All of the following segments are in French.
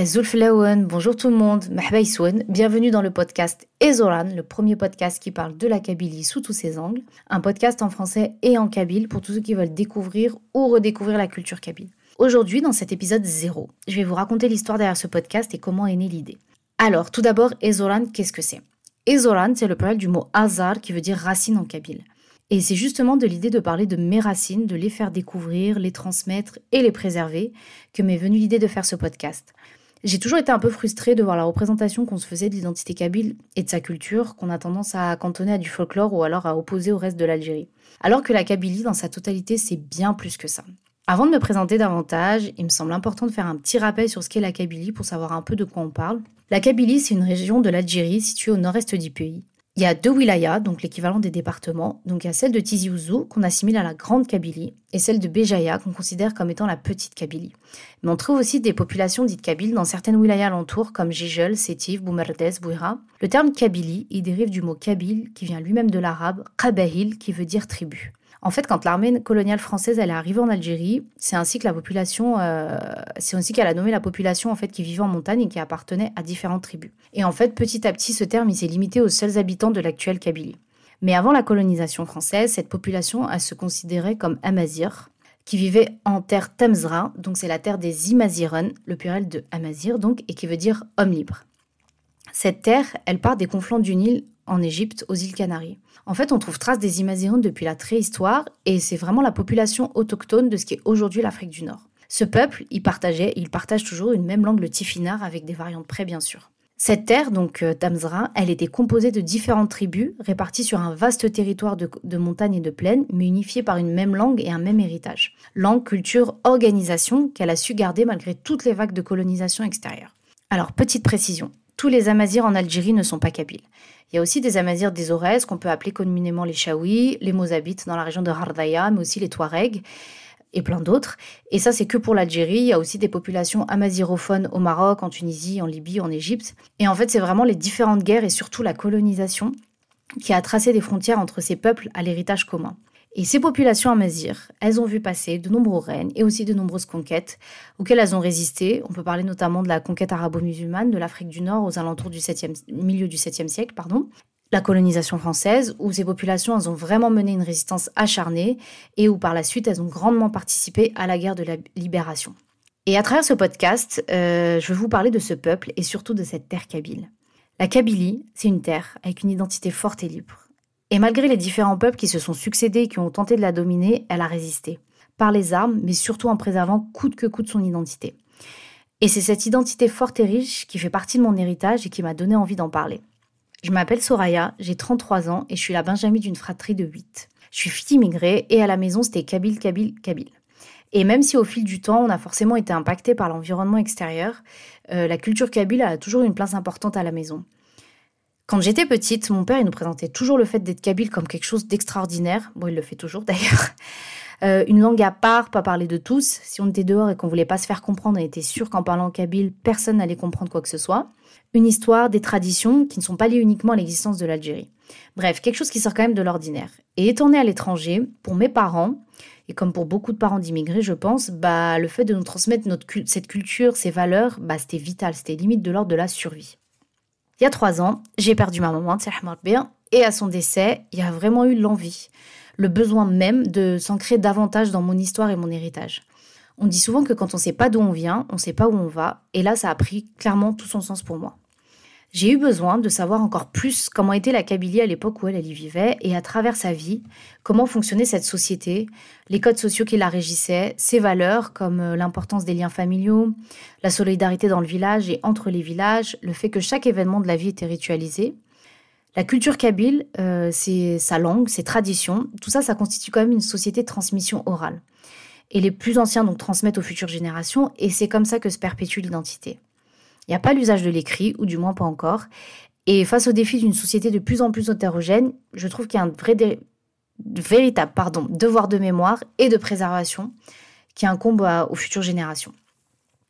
Zulf Laouen, bonjour tout le monde, Mahba Issoun, bienvenue dans le podcast Ezoran, le premier podcast qui parle de la Kabylie sous tous ses angles, un podcast en français et en kabyle pour tous ceux qui veulent découvrir ou redécouvrir la culture kabyle. Aujourd'hui, dans cet épisode 0, je vais vous raconter l'histoire derrière ce podcast et comment est née l'idée. Alors, tout d'abord, Ezoran, qu'est-ce que c'est ? Ezoran, c'est le pluriel du mot azar qui veut dire racine en kabyle. Et c'est justement de l'idée de parler de mes racines, de les faire découvrir, les transmettre et les préserver que m'est venue l'idée de faire ce podcast. J'ai toujours été un peu frustrée de voir la représentation qu'on se faisait de l'identité kabyle et de sa culture, qu'on a tendance à cantonner à du folklore ou alors à opposer au reste de l'Algérie. Alors que la Kabylie, dans sa totalité, c'est bien plus que ça. Avant de me présenter davantage, il me semble important de faire un petit rappel sur ce qu'est la Kabylie pour savoir un peu de quoi on parle. La Kabylie, c'est une région de l'Algérie située au nord-est du pays. Il y a 2 wilayas, donc l'équivalent des départements. Donc il y a celle de Tizi Ouzou, qu'on assimile à la Grande Kabylie, et celle de Béjaïa, qu'on considère comme étant la Petite Kabylie. Mais on trouve aussi des populations dites kabyles dans certaines wilayas alentours, comme Jijel, Sétif, Boumerdès, Bouira. Le terme Kabylie, il dérive du mot kabyle, qui vient lui-même de l'arabe, qabahil, qui veut dire tribu. En fait, quand l'armée coloniale française elle est arrivée en Algérie, c'est ainsi qu'elle a nommé la population en fait qui vivait en montagne et qui appartenait à différentes tribus. Et en fait, petit à petit, ce terme il s'est limité aux seuls habitants de l'actuelle Kabylie. Mais avant la colonisation française, cette population elle se considérait comme Amazirs, qui vivait en terre Tamzra, donc c'est la terre des Imaziren, le pluriel de Amazir donc, et qui veut dire homme libre. Cette terre, elle part des confluents du Nil en Égypte, aux îles Canaries. En fait, on trouve trace des Imaziren depuis la préhistoire et c'est vraiment la population autochtone de ce qui est aujourd'hui l'Afrique du Nord. Ce peuple, il partage toujours une même langue, le tifinagh, avec des variantes près bien sûr. Cette terre, donc Tamzra, elle était composée de différentes tribus réparties sur un vaste territoire de montagnes et de plaines, mais unifiées par une même langue et un même héritage. Langue, culture, organisation qu'elle a su garder malgré toutes les vagues de colonisation extérieure. Alors, petite précision. Tous les Amazirs en Algérie ne sont pas kabyles. Il y a aussi des Amazirs des Aurès qu'on peut appeler communément les Chaouis, les Mozabites dans la région de Hardaya, mais aussi les Touaregs et plein d'autres. Et ça, c'est que pour l'Algérie. Il y a aussi des populations amazirophones au Maroc, en Tunisie, en Libye, en Égypte. Et en fait, c'est vraiment les différentes guerres et surtout la colonisation qui a tracé des frontières entre ces peuples à l'héritage commun. Et ces populations amazirs, elles ont vu passer de nombreux règnes et aussi de nombreuses conquêtes auxquelles elles ont résisté. On peut parler notamment de la conquête arabo-musulmane de l'Afrique du Nord aux alentours du milieu du 7e siècle, la colonisation française, où ces populations elles ont vraiment mené une résistance acharnée et où par la suite elles ont grandement participé à la guerre de la libération. Et à travers ce podcast, je veux vous parler de ce peuple et surtout de cette terre kabyle. La Kabylie, c'est une terre avec une identité forte et libre. Et malgré les différents peuples qui se sont succédés et qui ont tenté de la dominer, elle a résisté. Par les armes, mais surtout en préservant coûte que coûte son identité. Et c'est cette identité forte et riche qui fait partie de mon héritage et qui m'a donné envie d'en parler. Je m'appelle Soraya, j'ai 33 ans et je suis la benjamine d'une fratrie de 8. Je suis fille immigrée et à la maison c'était kabyle. Et même si au fil du temps on a forcément été impacté par l'environnement extérieur, la culture kabyle a toujours une place importante à la maison. Quand j'étais petite, mon père il nous présentait toujours le fait d'être kabyle comme quelque chose d'extraordinaire. Bon, il le fait toujours d'ailleurs. Une langue à part, pas parler de tous. Si on était dehors et qu'on voulait pas se faire comprendre, on était sûr qu'en parlant kabyle, personne n'allait comprendre quoi que ce soit. Une histoire, des traditions qui ne sont pas liées uniquement à l'existence de l'Algérie. Bref, quelque chose qui sort quand même de l'ordinaire. Et étant né à l'étranger, pour mes parents, et comme pour beaucoup de parents d'immigrés, je pense, le fait de nous transmettre cette culture, ces valeurs, c'était vital, c'était limite de l'ordre de la survie. Il y a 3 ans, j'ai perdu ma maman, et à son décès, il y a vraiment eu l'envie, le besoin même de s'ancrer davantage dans mon histoire et mon héritage. On dit souvent que quand on ne sait pas d'où on vient, on ne sait pas où on va, et là ça a pris clairement tout son sens pour moi. J'ai eu besoin de savoir encore plus comment était la Kabylie à l'époque où elle y vivait, et à travers sa vie, comment fonctionnait cette société, les codes sociaux qui la régissaient, ses valeurs comme l'importance des liens familiaux, la solidarité dans le village et entre les villages, le fait que chaque événement de la vie était ritualisé. La culture kabyle, c'est sa langue, ses traditions, tout ça, ça constitue quand même une société de transmission orale. Et les plus anciens donc transmettent aux futures générations, et c'est comme ça que se perpétue l'identité. Il n'y a pas l'usage de l'écrit, ou du moins pas encore. Et face au défi d'une société de plus en plus hétérogène, je trouve qu'il y a un véritable devoir de mémoire et de préservation qui incombe aux futures générations.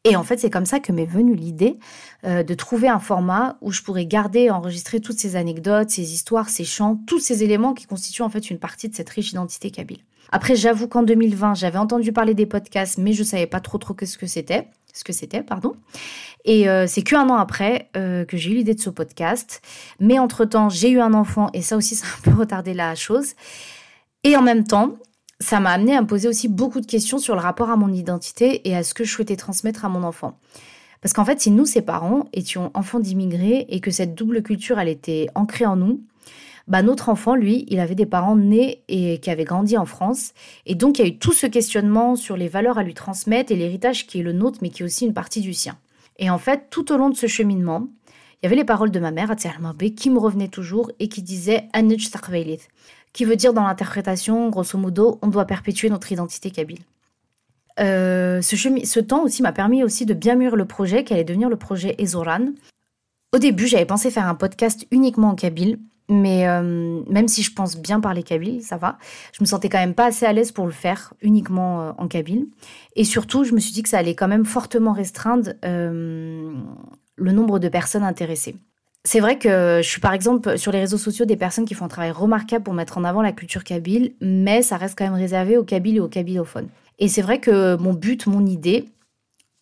Et en fait, c'est comme ça que m'est venue l'idée de trouver un format où je pourrais garder et enregistrer toutes ces anecdotes, ces histoires, ces chants, tous ces éléments qui constituent en fait une partie de cette riche identité kabyle. Après, j'avoue qu'en 2020, j'avais entendu parler des podcasts, mais je ne savais pas trop ce que c'était. ce que c'était, pardon. Et c'est qu'un an après que j'ai eu l'idée de ce podcast. Mais entre-temps, j'ai eu un enfant et ça aussi, ça a un peu retardé la chose. Et en même temps, ça m'a amené à me poser aussi beaucoup de questions sur le rapport à mon identité et à ce que je souhaitais transmettre à mon enfant. Parce qu'en fait, si nous, ses parents, étions enfants d'immigrés et que cette double culture, elle était ancrée en nous, notre enfant, lui, il avait des parents nés et qui avaient grandi en France. Et donc, il y a eu tout ce questionnement sur les valeurs à lui transmettre et l'héritage qui est le nôtre, mais qui est aussi une partie du sien. Et en fait, tout au long de ce cheminement, il y avait les paroles de ma mère, Atia Al-Marbe, qui me revenaient toujours et qui disaient « Anij Taqbaylith », qui veut dire dans l'interprétation, grosso modo, on doit perpétuer notre identité kabyle. Ce temps aussi m'a permis aussi de bien mûrir le projet qui allait devenir le projet Ezoran. Au début, j'avais pensé faire un podcast uniquement en kabyle, mais même si je pense bien parler kabyle, ça va, je me sentais quand même pas assez à l'aise pour le faire uniquement en kabyle. Et surtout, je me suis dit que ça allait quand même fortement restreindre le nombre de personnes intéressées. C'est vrai que je suis par exemple sur les réseaux sociaux des personnes qui font un travail remarquable pour mettre en avant la culture kabyle, mais ça reste quand même réservé aux kabyles et aux kabylophones. Et c'est vrai que mon but, mon idée,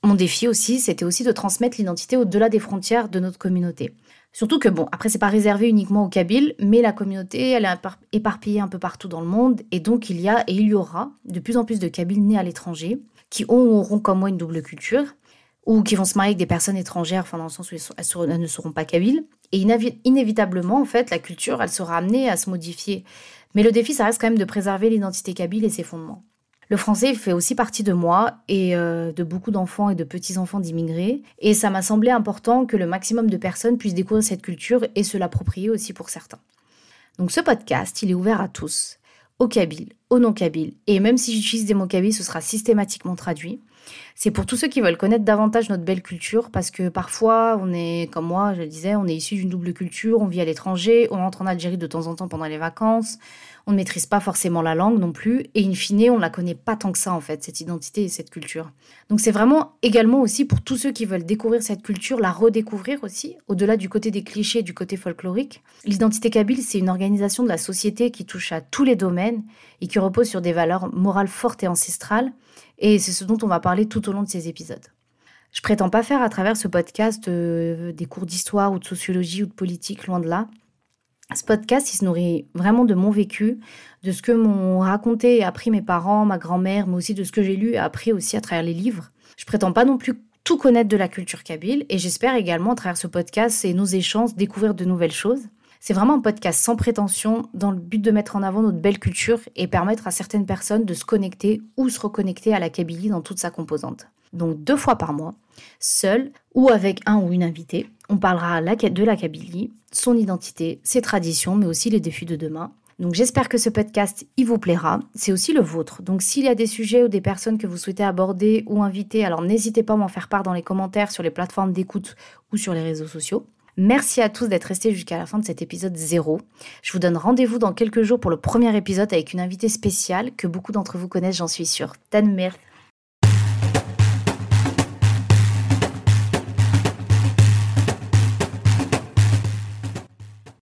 mon défi aussi, c'était aussi de transmettre l'identité au-delà des frontières de notre communauté. Surtout que après c'est pas réservé uniquement aux kabyles, mais la communauté, elle est éparpillée un peu partout dans le monde, et donc il y aura de plus en plus de kabyles nés à l'étranger, qui ont ou auront comme moi une double culture, ou qui vont se marier avec des personnes étrangères, enfin dans le sens où elles ne seront pas kabyles. Et inévitablement, en fait, la culture, elle sera amenée à se modifier. Mais le défi, ça reste quand même de préserver l'identité kabyle et ses fondements. Le français, il fait aussi partie de moi et de beaucoup d'enfants et de petits-enfants d'immigrés. Et ça m'a semblé important que le maximum de personnes puissent découvrir cette culture et se l'approprier aussi pour certains. Donc ce podcast, il est ouvert à tous, aux kabyles, aux non-kabyles. Et même si j'utilise des mots kabyles, ce sera systématiquement traduit. C'est pour tous ceux qui veulent connaître davantage notre belle culture, parce que parfois, on est, comme moi, je le disais, on est issu d'une double culture, on vit à l'étranger, on rentre en Algérie de temps en temps pendant les vacances, on ne maîtrise pas forcément la langue non plus, et in fine, on ne la connaît pas tant que ça, en fait, cette identité et cette culture. Donc c'est vraiment également aussi pour tous ceux qui veulent découvrir cette culture, la redécouvrir aussi, au-delà du côté des clichés et du côté folklorique. L'identité kabyle, c'est une organisation de la société qui touche à tous les domaines et qui repose sur des valeurs morales fortes et ancestrales, et c'est ce dont on va parler tout au long de ces épisodes. Je prétends pas faire à travers ce podcast des cours d'histoire ou de sociologie ou de politique, loin de là. Ce podcast, il se nourrit vraiment de mon vécu, de ce que m'ont raconté et appris mes parents, ma grand-mère, mais aussi de ce que j'ai lu et appris aussi à travers les livres. Je prétends pas non plus tout connaître de la culture kabyle et j'espère également à travers ce podcast et nos échanges découvrir de nouvelles choses. C'est vraiment un podcast sans prétention dans le but de mettre en avant notre belle culture et permettre à certaines personnes de se connecter ou se reconnecter à la Kabylie dans toute sa composante. Donc 2 fois par mois, seul ou avec un ou une invitée, on parlera de la Kabylie, son identité, ses traditions, mais aussi les défis de demain. Donc j'espère que ce podcast, il vous plaira. C'est aussi le vôtre. Donc s'il y a des sujets ou des personnes que vous souhaitez aborder ou inviter, alors n'hésitez pas à m'en faire part dans les commentaires sur les plateformes d'écoute ou sur les réseaux sociaux. Merci à tous d'être restés jusqu'à la fin de cet épisode 0. Je vous donne rendez-vous dans quelques jours pour le premier épisode avec une invitée spéciale que beaucoup d'entre vous connaissent, j'en suis sûre. Tanmer.